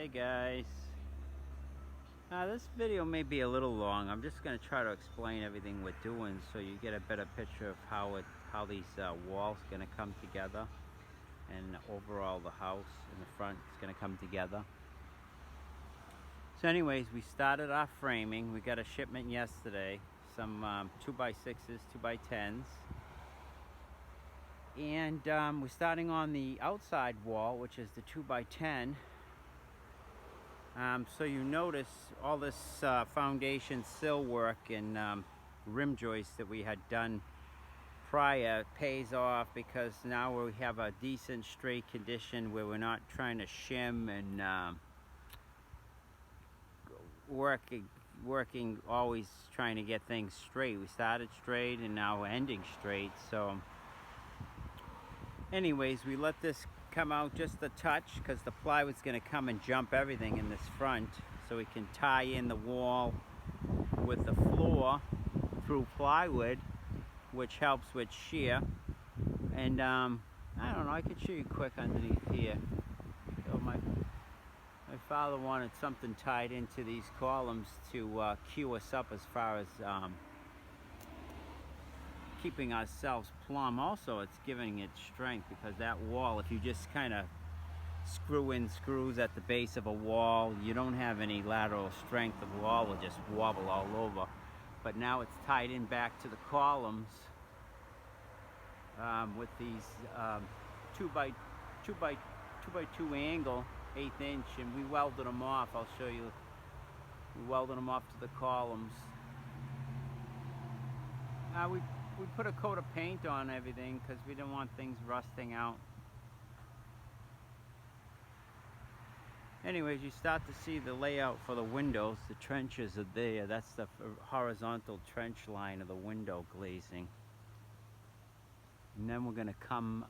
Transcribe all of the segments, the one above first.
Hey guys, this video may be a little long. I'm just going to try to explain everything we're doing so you get a better picture of how these walls going to come together, and overall the house in the front is going to come together. So anyways, we started our framing. We got a shipment yesterday, some 2x6s, 2x10s. And we're starting on the outside wall, which is the 2x10. So you notice all this foundation sill work and rim joists that we had done prior pays off, because now we have a decent straight condition where we're not trying to shim and working always trying to get things straight. We started straight and now we're ending straight. So anyways, we let this come out just a touch because the plywood's going to come and jump everything in this front, so we can tie in the wall with the floor through plywood, which helps with shear. And I don't know, I could show you quick underneath here. So my father wanted something tied into these columns to cue us up as far as keeping ourselves plumb. Also, it's giving it strength, because that wall, if you just kind of screw in screws at the base of a wall, you don't have any lateral strength. The wall will just wobble all over. But now it's tied in back to the columns with these 2x2 angle 1/8 inch, and we welded them off. I'll show you. We welded them off to the columns. We put a coat of paint on everything because we didn't want things rusting out. Anyways, you start to see the layout for the windows. The trenches are there. That's the horizontal trench line of the window glazing. And then we're going to come,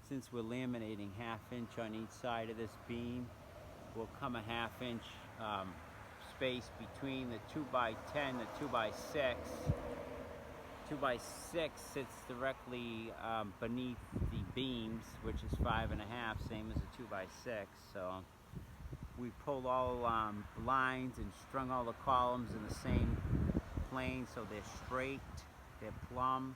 since we're laminating 1/2 inch on each side of this beam, we'll come a 1/2 inch space between the 2x10, the 2x6. 2x6 sits directly beneath the beams, which is 5.5, same as a 2x6. So we pulled all lines and strung all the columns in the same plane, so they're straight, they're plumb.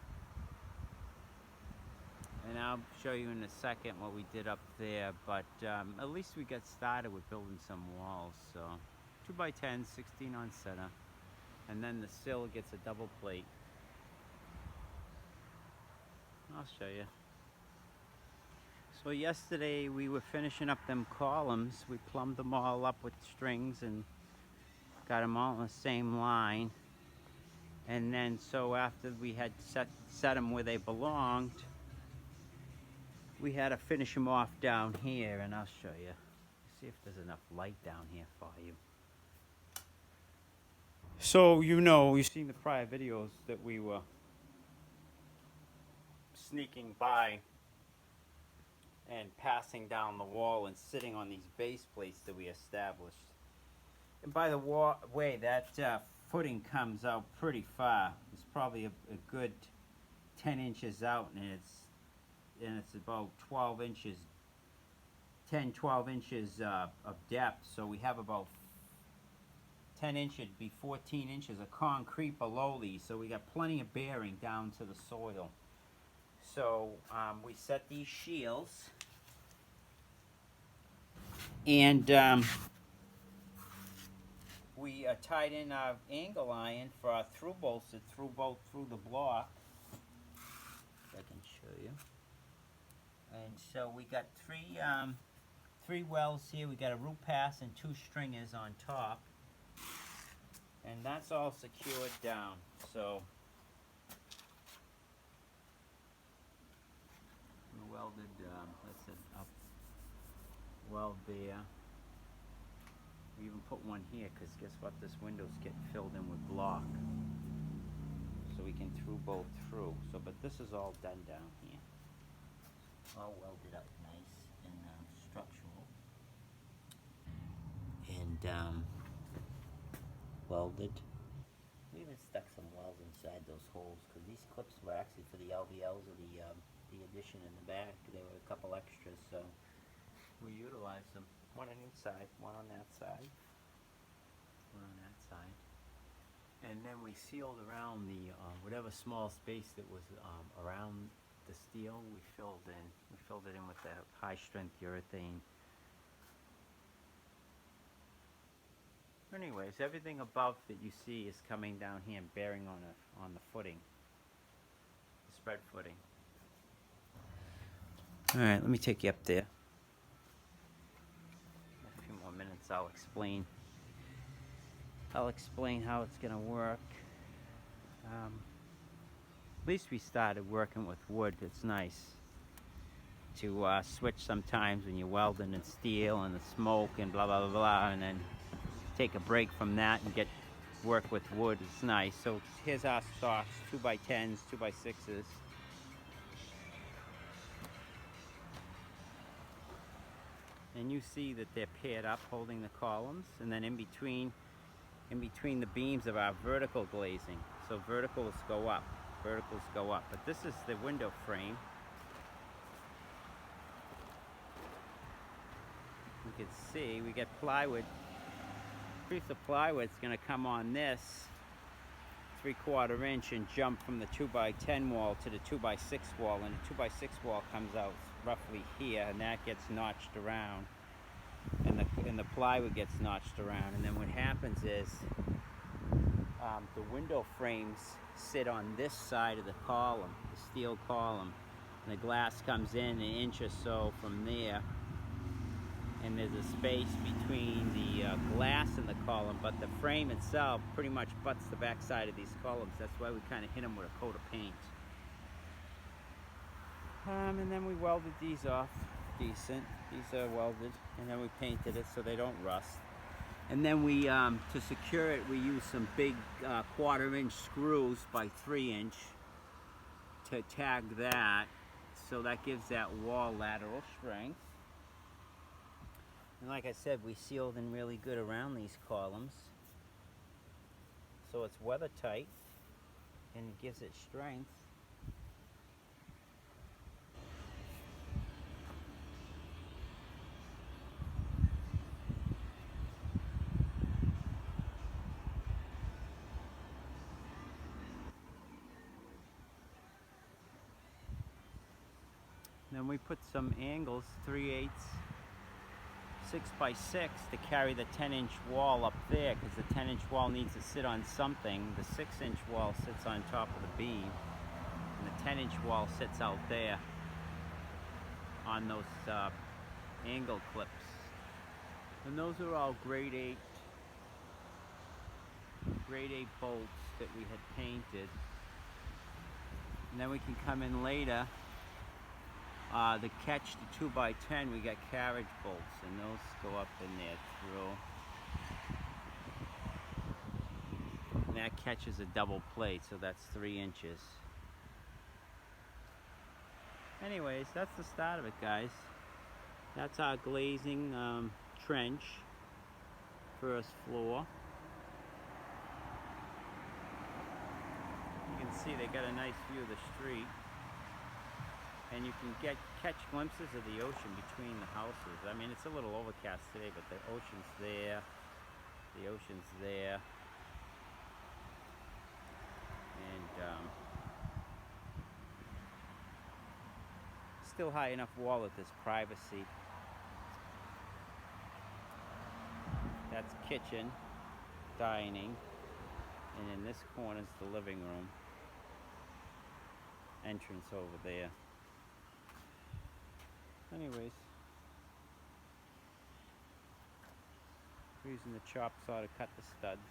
And I'll show you in a second what we did up there, but at least we got started with building some walls. So 2x10, 16 on center, and then the sill gets a double plate. I'll show you. So yesterday we were finishing up them columns. We plumbed them all up with strings and got them all in the same line. And then so after we had set them where they belonged, we had to finish them off down here, and I'll show you. See if there's enough light down here for you. So you've seen the prior videos that we were sneaking by and passing down the wall and sitting on these base plates that we established. And by the way, that footing comes out pretty far. It's probably a good 10 inches out, and it's about 12 inches, 12 inches of depth. So we have about 10 inches, be 14 inches of concrete below these. So we got plenty of bearing down to the soil. So we set these shields, and we tied in our angle iron for our through bolts that through the block. If I can show you. And so we got three welds here. We got a root pass and 2 stringers on top, and that's all secured down. So welded, that's an up weld there. We even put one here because guess what? This window's getting filled in with block, so we can through both through. So, but this is all done down here, all welded up nice and structural, and welded. We even stuck some welds inside those holes because these clips were actually for the LVLs of the addition in the back. They were a couple extras, so we utilized them. One on each side, one on that side, one on that side. And then we sealed around the whatever small space that was around the steel. We filled it in with the high strength urethane. Anyways, everything above that you see is coming down here and bearing on the footing, the spread footing. All right, let me take you up there. In a few more minutes, I'll explain how it's gonna work. At least we started working with wood. It's nice to switch sometimes when you're welding in steel and the smoke and blah blah blah blah, and then take a break from that and work with wood. It's nice. So here's our stocks: 2x10s, 2x6s. And you see that they're paired up, holding the columns, and then in between the beams of our vertical glazing. So verticals go up, but this is the window frame. You can see we get plywood. Piece of plywood's going to come on this 3/4 inch and jump from the 2x10 wall to the 2x6 wall, and the 2x6 wall comes out roughly here, and that gets notched around, and the plywood gets notched around. And then what happens is the window frames sit on this side of the column, the steel column, and the glass comes in an inch or so from there, and there's a space between the glass and the column, but the frame itself pretty much butts the back side of these columns. That's why we kind of hit them with a coat of paint. And then we welded these off decent. These are welded, and then we painted it so they don't rust. And then we, to secure it, we use some big 1/4 inch screws by 3 inch to tag that, so that gives that wall lateral strength. And like I said, we sealed in really good around these columns, so it's weather tight and it gives it strength. Then we put some angles, 3/8, 6x6 to carry the 10-inch wall up there, because the 10-inch wall needs to sit on something. The 6-inch wall sits on top of the beam, and the 10-inch wall sits out there on those angle clips. And those are all grade 8 bolts that we had painted. And then we can come in later. To catch the 2x10, we got carriage bolts, and those go up in there through. And that catches a double plate, so that's 3 inches. Anyways, that's the start of it, guys. That's our glazing trench, first floor. You can see they got a nice view of the street. And you can catch glimpses of the ocean between the houses. I mean, it's a little overcast today, but the ocean's there. The ocean's there. And still high enough wall that there's privacy. That's kitchen, dining, and in this corner is the living room. Entrance over there. Anyways, we're using the chop saw to cut the studs,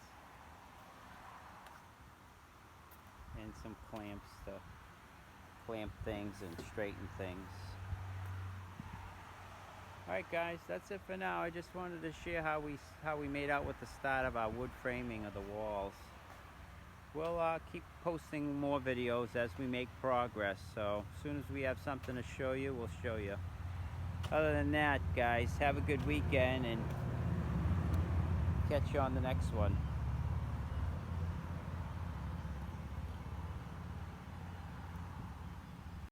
and some clamps to clamp things and straighten things. Alright guys, that's it for now. I just wanted to share how we made out with the start of our wood framing of the walls. We'll keep posting more videos as we make progress, so as soon as we have something to show you, we'll show you. Other than that, guys, have a good weekend, and catch you on the next one.